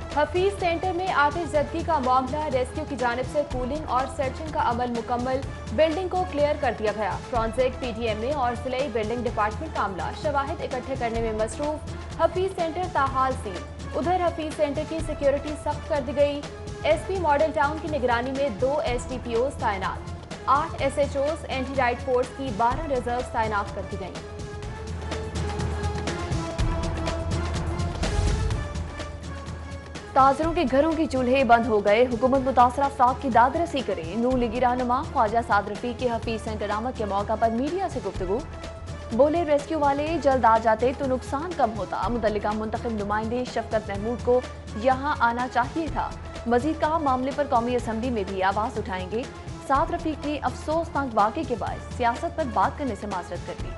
Hafeez centre में आतिशज़दगी का मामला, रेस्क्यू की जानिब से कूलिंग और सर्चिंग का अमल मुकम्मल, बिल्डिंग को क्लियर कर दिया गया। फॉरेंसिक, पीडीएमए और जिले बिल्डिंग डिपार्टमेंट का अमला शवाहिद इकट्ठे करने में मसरूफ। हफीज सेंटर ताहाल सील। उधर हफीज सेंटर की सिक्योरिटी सख्त कर दी गई। एसपी मॉडल टाउन की निगरानी में 2 एसडीपीओ तैनात, 8 एसएचओज, एंटी राइड फोर्स की 12 रिजर्व तैनात कर दी गई। ताजरों के घरों के चूल्हे बंद हो गए, हुकूमत मुतासरा अफराद की दादरसी करे। नून लीगी रहनुमा ख्वाजा साद रफीक के हफीज सेंटर आमद के मौका पर मीडिया से गुफ्तगू। बोले, रेस्क्यू वाले जल्द आ जाते तो नुकसान कम होता। मुतल्लिका मुंतखब नुमाइंदे शफकत महमूद को यहाँ आना चाहिए था। मजीद कहा, मामले पर कौमी असम्बली में भी आवाज उठाएंगे। साद रफीक ने अफसोसनाक वाक़े के बाद सियासत पर बात करने से माजरत कर दी।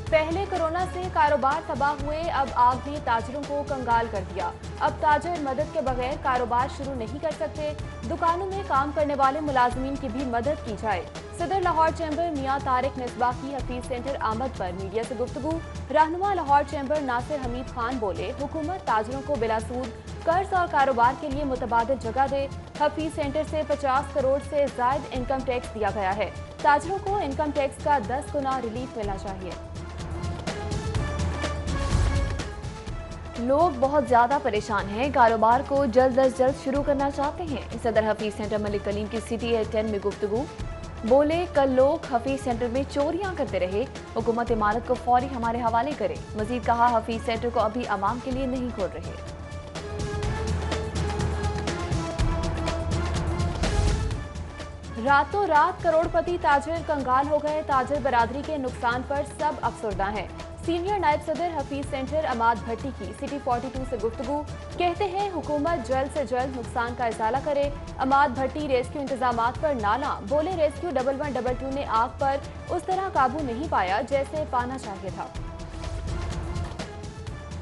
पहले कोरोना से कारोबार तबाह हुए, अब आग ने ताजरों को कंगाल कर दिया। अब ताजर मदद के बगैर कारोबार शुरू नहीं कर सकते। दुकानों में काम करने वाले मुलाजमीन की भी मदद की जाए। सदर लाहौर चैम्बर मियां तारिक मिसबाह की हफीज सेंटर आमद पर मीडिया से गुफ्तगू। रहनुमा लाहौर चैम्बर नासिर हमीद खान बोले, हुकूमत ताजरों को बिलासूद कर्ज और कारोबार के लिए मुतबादिल जगह दे। हफीज सेंटर से 50 करोड़ से जायद इनकम टैक्स दिया गया है। ताजरों को इनकम टैक्स का 10 गुना रिलीफ मिलना चाहिए। लोग बहुत ज्यादा परेशान हैं, कारोबार को जल्द अज जल्द शुरू करना चाहते हैं। सदर हफीज सेंटर मलिक कलीम की सिटी एट 10 में गुफ्तगू। बोले, कल लोग हफीज सेंटर में चोरियां करते रहे, हुकूमत इमारत को फौरी हमारे हवाले करे। मजीद कहा, हफीज सेंटर को अभी आवाम के लिए नहीं खोल रहे। रातों रात करोड़पति ताजिर कंगाल हो गए। ताजिर बरादरी के नुकसान पर सब अफसरदा हैं। सीनियर नायब सदर हफीज सेंटर अमाद भट्टी की सिटी 42 से गुफ्तगू। कहते हैं, हुकूमत जल्द से जल्द नुकसान का इजाला करे। अमाद भट्टी रेस्क्यू इंतजामात पर नाला। बोले, रेस्क्यू 1112 ने आग पर उस तरह काबू नहीं पाया जैसे पाना चाहिए था।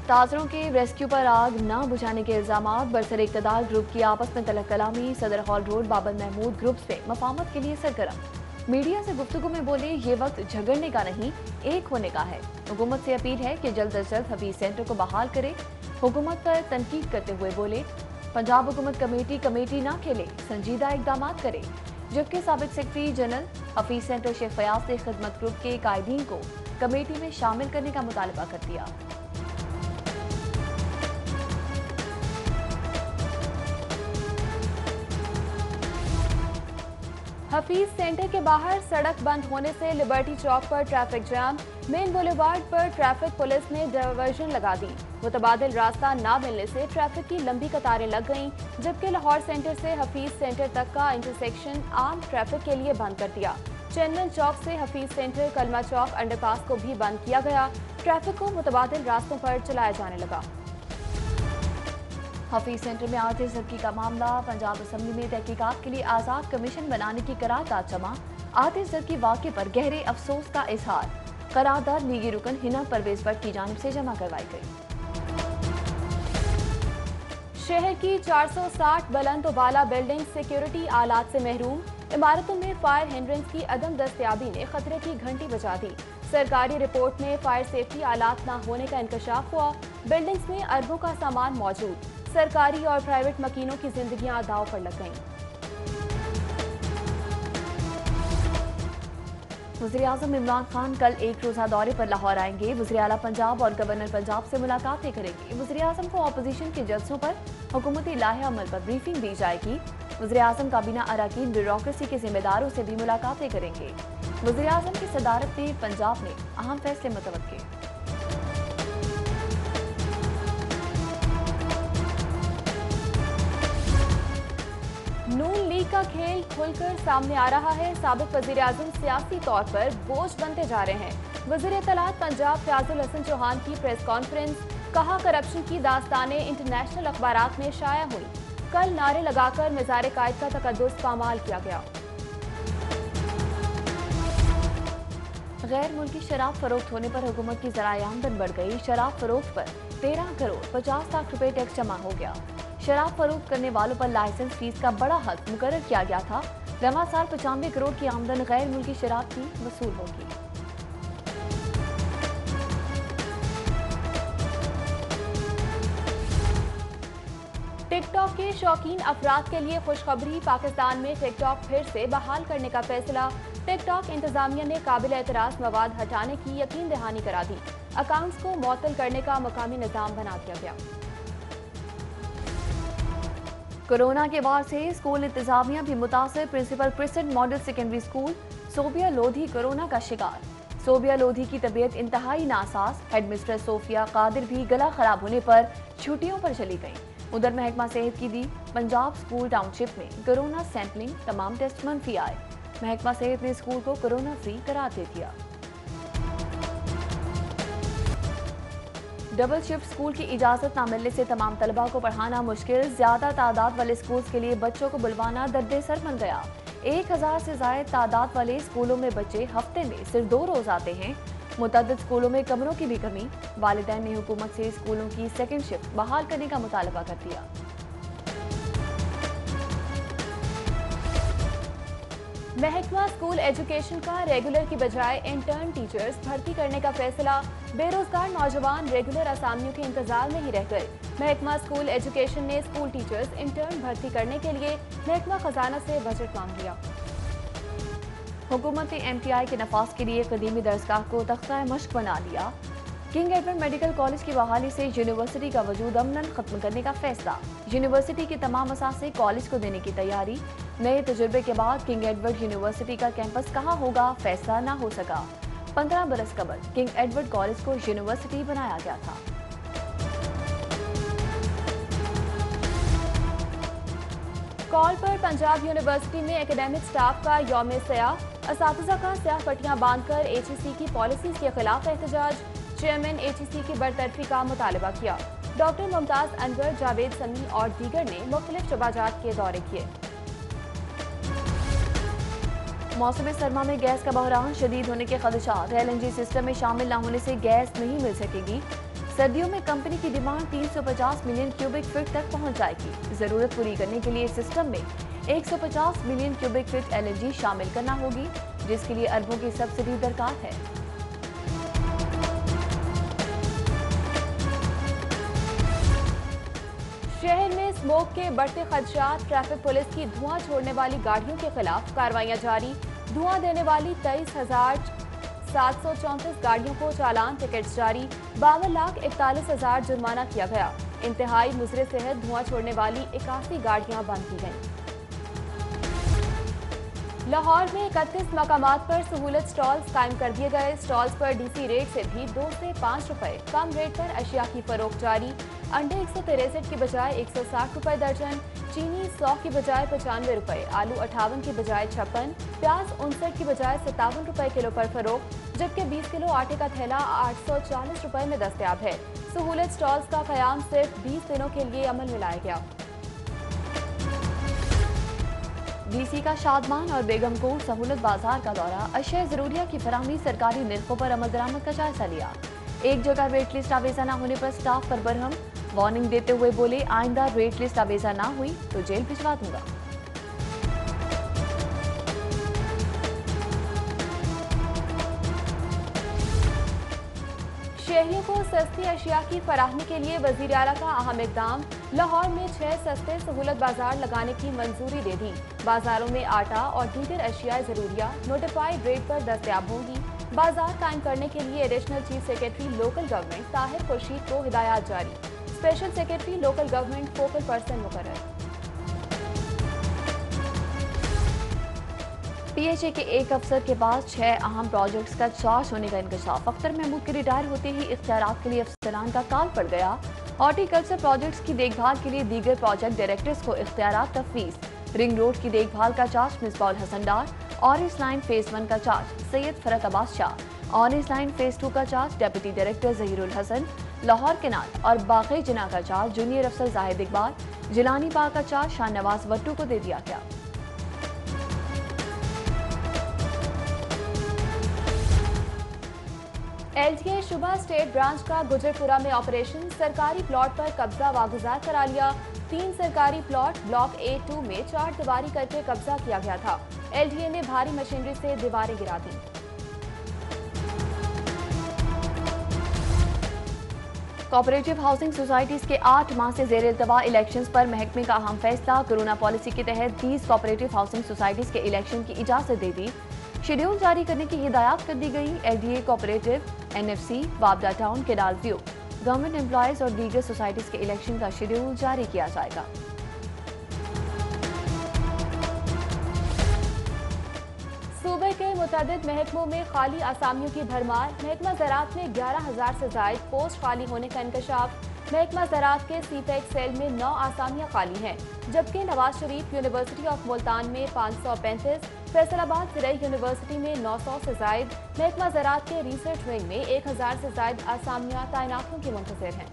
ताजरों के रेस्क्यू पर आग न बुझाने के इल्जामात। बरसर इक़्तिदार ग्रुप की आपस में तलक कलामी। सदर hall road Babar Mahmood groups में मफामत के लिए सरगर्म। मीडिया से गुफ्तगू में बोले, ये वक्त झगड़ने का नहीं, एक होने का है। हुकूमत से अपील है कि जल्द अज जल्द हफीज सेंटर को बहाल करे। हुकूमत पर तनकीद करते हुए बोले, पंजाब हुकूमत कमेटी ना खेले, संजीदा इकदाम करे। जबकि साबिक secretary general Hafeez centre Sheikh Fayyaz ने खिदमत ग्रुप के कायदीन को कमेटी में शामिल करने का मुतालबा कर दिया। हफीज सेंटर के बाहर सड़क बंद होने से लिबर्टी चौक पर ट्रैफिक जाम। मेन बुलेवार्ड पर ट्रैफिक पुलिस ने डायवर्जन लगा दी। मुतबादिल रास्ता ना मिलने से ट्रैफिक की लंबी कतारें लग गईं, जबकि लाहौर सेंटर से हफीज सेंटर तक का इंटरसेक्शन आम ट्रैफिक के लिए बंद कर दिया। चेन्नन चौक से हफीज सेंटर कलमा चौक अंडरपास को भी बंद किया गया। ट्रैफिक को मुतबादिल रास्तों पर चलाया जाने लगा। हफीज सेंटर में आतिशज़दगी का मामला। पंजाब असम्बली में तहकीकात के लिए आज़ाद कमीशन बनाने की करारदाद जमा। आतिशज़दगी वाक़े पर गहरे अफसोस का इजहार। करारदाद लीगी रुकन हिना परवेज भट्ट की जानिब से जमा करवाई गई। शहर की 460 बुलंद वाला बिल्डिंग सिक्योरिटी आलात से महरूम। इमारतों में फायर हिंड्रेंस की अदम दस्तयाबी ने खतरे की घंटी बजा दी। सरकारी रिपोर्ट में फायर सेफ्टी आलात न होने का इंकशाफ हुआ। बिल्डिंग्स में अरबों का सामान मौजूद। सरकारी और प्राइवेट मकीनों की जिंदगियां दांव पर लग गईं। वज़ीर-ए-आज़म इमरान खान कल एक रोजा दौरे पर लाहौर आएंगे। वज़ीर-ए-आला पंजाब और गवर्नर पंजाब से मुलाकातें करेंगे। वज़ीर-ए-आज़म को अपोजिशन के जलसों पर हुकूमती लाहे अमल पर ब्रीफिंग दी जाएगी। वज़ीर-ए-आज़म काबीना अराकीन ब्यूरोक्रेसी के जिम्मेदारों से भी मुलाकातें करेंगे। वज़ीर-ए-आज़म की सदारत में पंजाब में अहम फैसले मुतवक्के। नून लीग का खेल खुलकर सामने आ रहा है। साबिक वज़ीर-ए-आज़म सियासी तौर पर बोझ बनते जा रहे हैं। वज़ीर-ए-इत्तलात पंजाब फयाजुल हसन चौहान की प्रेस कॉन्फ्रेंस। कहा, करप्शन की दास्तानें इंटरनेशनल अखबारात में शाया हुई। कल नारे लगाकर मिज़ार कायद का तकद्दुस पामाल किया गया। गैर मुल्की शराब फरोख्त होने पर हुकूमत की ज़राए आमदन बढ़ गई। शराब फरोख्त पर 13 करोड़ 50 लाख रुपए टैक्स जमा हो गया। शराब फरोख्त करने वालों पर लाइसेंस फीस का बड़ा हद मुकर्रर किया गया था। रवा साल 95 करोड़ की आमदन गैर मुल्की शराब की वसूल होगी। टिक टॉक के शौकीन अफराद के लिए खुशखबरी, पाकिस्तान में टिक टॉक फिर से बहाल करने का फैसला। टिक टॉक इंतजामिया ने काबिल एतराज मवाद हटाने की यकीन दहानी करा दी। अकाउंट्स को मुअत्तल करने का मकामी निज़ाम बना दिया गया। कोरोना के बाद से स्कूल इंतजामिया भी मुतासिर। Principal Crescent model secondary school Sobia Lodhi corona का शिकार। सोबिया लोधी की तबीयत इंतहाई नासाज। हेडमिस्ट्रेस सोफिया कादिर भी गला खराब होने पर छुट्टियों पर चली गईं। उधर महकमा सेहत की दी पंजाब स्कूल टाउनशिप में कोरोना सैंपलिंग, तमाम टेस्ट मनफी आए। महकमा सेहत ने स्कूल को कोरोना फ्री करार दे दिया। डबल शिफ्ट स्कूल की इजाजत न मिलने से तमाम तलबा को पढ़ाना मुश्किल। ज्यादा तादाद वाले स्कूल्स के लिए बच्चों को बुलवाना दर्द सर बन गया। 1000 से ज्यादा तादाद वाले स्कूलों में बच्चे हफ्ते में सिर्फ 2 रोज आते हैं। मुतअद्दिद स्कूलों में कमरों की भी कमी। वालिदैन ने हुकूमत से स्कूलों की सेकंड शिफ्ट बहाल करने का मुतालबा कर दिया। महकमा स्कूल एजुकेशन का रेगुलर की बजाय इंटर्न टीचर्स भर्ती करने का फैसला। बेरोजगार नौजवान रेगुलर असामियों के इंतजार में ही रह गए। महकमा स्कूल एजुकेशन ने स्कूल टीचर्स इंटर्न भर्ती करने के लिए महकमा खजाना से बजट मांग लिया। हुकूमत ने MTI के नफाज के लिए कदीमी दरसगाह को तख्ता मश्क बना लिया। किंग एडवर्ड मेडिकल कॉलेज की बहाली से यूनिवर्सिटी का वजूद अमलन खत्म करने का फैसला। यूनिवर्सिटी के तमाम असासे कॉलेज को देने की तैयारी। नए तजुर्बे के बाद किंग एडवर्ड यूनिवर्सिटी का कैंपस कहाँ होगा, फैसला न हो सका। 15 बरस कबल किंग एडवर्ड कॉलेज को यूनिवर्सिटी बनाया गया था। कॉल पर पंजाब यूनिवर्सिटी में एकेडमिक स्टाफ का यौम सयाह। असातिज़ा का स्याह पट्टियां बांधकर HEC की पॉलिसीज के खिलाफ एहतजाज। चेयरमैन HEC की बरतरफी का मुतालबा किया। डॉक्टर मुमताज अनवर, जावेद समी और दीगर ने मुख्तलिफ शबाजात के दौरे किए। मौसम सरमा में गैस का बहरान शदीद होने के खदशात। LNG सिस्टम में शामिल न होने से गैस नहीं मिल सकेगी। सर्दियों में कंपनी की डिमांड 350 मिलियन क्यूबिक फीट तक पहुंच जाएगी। जरूरत पूरी करने के लिए सिस्टम में 150 मिलियन क्यूबिक फीट LNG शामिल करना होगी, जिसके लिए अरबों की सब्सिडी दरकार है। शहर में स्मोक के बढ़ते खदशात। ट्रैफिक पुलिस की धुआं छोड़ने वाली गाड़ियों के खिलाफ कार्रवाइयां जारी। धुआं देने वाली 23,734 गाड़ियों को चालान, टिकट्स जारी। 52,41,000 जुर्माना किया गया। इंतहाई मुज़रे सेहत धुआं छोड़ने वाली 81 गाड़ियां बंद की गईं। लाहौर में 31 मकामात पर सहूलत स्टॉल्स कायम कर दिए गए। स्टॉल्स पर DC रेट से भी 2 से 5 रुपए कम रेट पर अशिया की फरोख्त जारी। अंडे 163 की बजाय 160 रुपए दर्जन, चीनी 100 की बजाय 95 रुपए, आलू 58 की बजाय 56, प्याज 59 की बजाय 57 रुपए किलो पर फरोख्त, जबकि 20 किलो आटे का थैला 840 रुपए में दस्तयाब है। सहूलत स्टॉल्स का कयाम सिर्फ 20 दिनों के लिए अमल में लाया गया। DC का शादमान और बेगमकोट सहूलत बाजार का दौरा। अशिया जरूरिया की फराहमी, सरकारी निर्खों पर अमल दरामद का जायजा लिया। एक जगह रेट लिस्ट आवेजा न होने पर स्टाफ पर बरहम। वार्निंग देते हुए बोले, आइंदा रेट लिस्ट आवेजा ना हुई तो जेल भिजवा दूंगा। शहरियों को सस्ती अशिया की फराहमी के लिए वजीर आला का अहम इकदाम। लाहौर में 6 सस्ते सहूलत बाजार लगाने की मंजूरी दे दी। बाजारों में आटा और दीगर अशिया जरूरिया नोटिफाइड रेट पर दस्तयाब होंगी। बाजार कायम करने के लिए additional chief secretary local government Tahir Khurshid को हिदायत जारी। Special secretary local government focal person मुकर्रर। PHA के एक अफसर के पास 6 अहम प्रोजेक्ट्स का चार्ज होने का इंकशाफ। अख्तर महमूद के रिटायर होते ही इख्तियारात के लिए अफसरान का काल पड़ गया। हॉर्टिकल्चर प्रोजेक्ट्स की देखभाल के लिए दीगर प्रोजेक्ट डायरेक्टर्स को इख्तियारात तफवीज। रिंग रोड की देखभाल का charge Misbahul Hasan Dar. Orange line phase 1 का charge Syed Farhat Abbas Shah. Orange line phase 2 का charge deputy director Zaheerul Hasan. Lahore canal और बाक़ी जिना का चार्ज जूनियर अफसर जाहिद इकबाल। जिलानी बाग का चार्ज शाहनवाज वट्टू को दे दिया गया। LTA शुबा स्टेट ब्रांच का गुजरपुरा में ऑपरेशन। सरकारी प्लॉट पर कब्जा वागुजार करा लिया। 3 सरकारी प्लॉट ब्लॉक A2 में 4 दीवारी करके कब्जा किया गया था। LTA ने भारी मशीनरी से दीवारें गिरा दी। कोऑपरेटिव हाउसिंग सोसाइटीज के 8 माह से जेर इल्तवा इलेक्शंस पर महकमे का अहम फैसला। कोरोना पॉलिसी के तहत 30 कोऑपरेटिव हाउसिंग सोसाइटीज के इलेक्शन की इजाजत दे दी। शेड्यूल जारी करने की हिदायत कर दी गई। एलडीए कोऑपरेटिव, एनएफसी, वाबदा town, canal view, government employees और दीगर सोसाइटीज के इलेक्शन का शेड्यूल जारी किया जाएगा। सूबे के मुतअद्दिद महकमों में खाली आसामियों की भरमार। महकमा ज़राअत में 11,000 से जायद पोस्ट खाली होने का इंकशाफ। महकमा ज़राअत के सीपेक सेल में 9 आसामियां खाली हैं, जबकि नवाज शरीफ यूनिवर्सिटी ऑफ मुल्तान में 535, फैसलाबाद ज़राई यूनिवर्सिटी में 900 से जायद, महकमा ज़राअत के रिसर्च विंग में 1,000 से जायद आसामियां तैनातियों की मुंतज़िर हैं।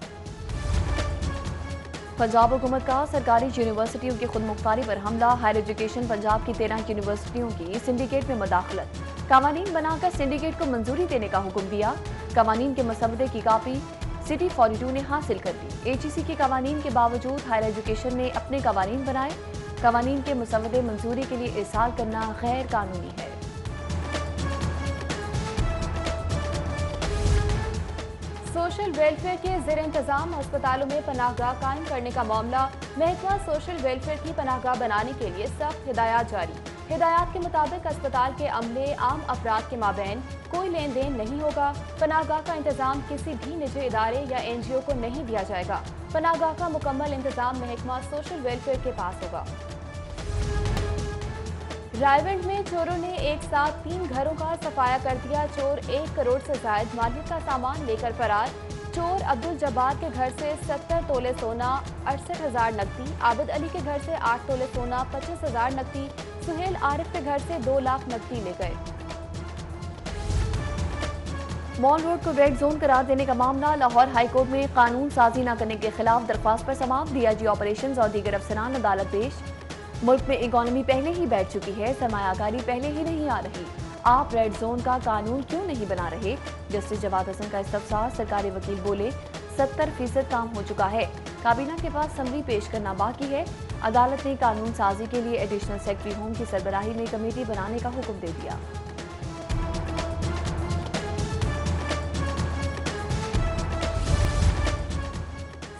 पंजाब हुकूमत का सरकारी यूनिवर्सिटियों की खुद मुख्तारी पर हमला। हायर एजुकेशन पंजाब की 13 यूनिवर्सिटियों की सिंडिकेट में मुदाखलत। कावानीन बनाकर सिंडिकेट को मंजूरी देने का हुक्म दिया। कावानीन के मसवदे की कापी सिटी 42 ने हासिल कर दी। एचईसी के कावानीन के बावजूद हायर एजुकेशन ने अपने कावानीन बनाए। कावानीन के मसवदे मंजूरी के लिए इरसाल करना गैर कानूनी है। सोशल वेलफेयर के ज़ेर इंतजाम अस्पतालों में पनाहगाह कायम करने का मामला। महकमा सोशल वेलफेयर की पनाहगाह बनाने के लिए सख्त हिदायत जारी। हिदायत के मुताबिक अस्पताल के अमले आम अफराद के माबैन कोई लेन देन नहीं होगा। पनाहगाह का इंतजाम किसी भी निजी इदारे या एनजीओ को नहीं दिया जाएगा। पनाहगाह का मुकम्मल इंतजाम महकमा सोशल वेलफेयर के पास होगा। रायगढ़ में चोरों ने एक साथ 3 घरों का सफाया कर दिया। चोर 1 करोड़ से जायद मालिक का सामान लेकर फरार। चोर अब्दुल जब्बार के घर से 70 तोले सोना, 68,000 नकदी, आबिद अली के घर से 8 तोले सोना, 25,000 नकदी, सुहेल आरिफ के घर से 2 लाख नकदी ले गए। मॉल रोड को रेड जोन करार देने का मामला। लाहौर हाईकोर्ट में कानून साजी न करने के खिलाफ दरख्वास्त पर समाअत। डीआईजी ऑपरेशंस और दीगर अफसरान अदालत पेश। मुल्क में इकॉनमी पहले ही बैठ चुकी है, सरमायाकारी पहले ही नहीं आ रही। आप रेड जोन का कानून क्यों नहीं बना रहे? जस्टिस जवाद हसन का इस्तफसार। सरकारी वकील बोले 70% काम हो चुका है, काबीना के पास समरी पेश करना बाकी है। अदालत ने कानून साजी के लिए एडिशनल सेक्रेटरी होम की सरबराही में कमेटी बनाने का हुक्म दे दिया।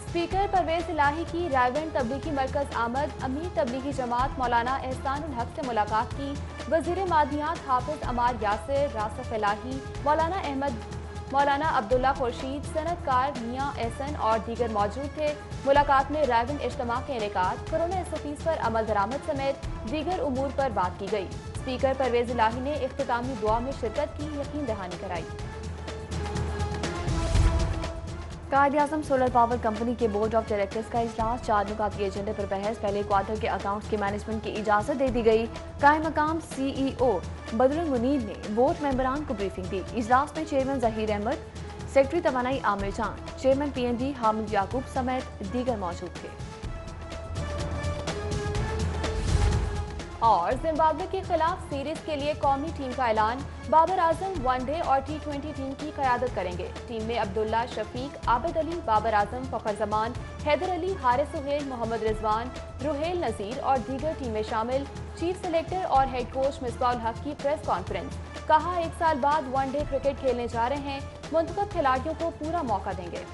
स्पीकर परवेज इलाही की रायगढ़ तबलीगी मरकज आमद। अमीर तबलीगी जमात मौलाना एहसानुल हक से मुलाकात की। वजीर मादियात हाफिज अमार यासिर, रासफ इलाही, मौलाना अहमद, मौलाना अब्दुल्ला खुर्शीद, सनतकार मियां एहसन और दीगर मौजूद थे। मुलाकात में रायगढ़ इज्तिमा के इनेकाद, कोरोना SOPs पर अमल दरामद समेत दीगर उमूर पर बात की गई। स्पीकर परवेज इलाही ने इख्तितामी दुआ में शिरकत की, यकीन दहानी कराई। कायद-ए-आज़म सोलर पावर कंपनी के बोर्ड ऑफ डायरेक्टर्स का इजलास। 4 नुकाती एजेंडे पर बहस। पहले क्वार्टर के अकाउंट्स की मैनेजमेंट की इजाजत दे दी गई। कायम मकाम CEO बदरुल मुनीर ने बोर्ड मेंबरान को ब्रीफिंग दी। इजलास में चेयरमैन जहीर अहमद, सेक्रेटरी तवानाई आमिर जान, चेयरमैन PND हामिद याकूब समेत दीगर मौजूद थे। और जिम्बाब्वे के खिलाफ सीरीज के लिए कौमी टीम का ऐलान। बाबर आजम वनडे और T20 टीम की क़यादत करेंगे। टीम में अब्दुल्ला, शफीक, आबिद अली, बाबर आजम, फखर जमान, हैदर अली, हारिस सुहेल, मोहम्मद रिजवान, रुहेल नज़ीर और दीगर टीमें शामिल। चीफ सेलेक्टर और हेड कोच मिसबाहुल हक की प्रेस कॉन्फ्रेंस। कहा 1 साल बाद वनडे क्रिकेट खेलने जा रहे हैं, मुंतखब खिलाड़ियों को पूरा मौका देंगे।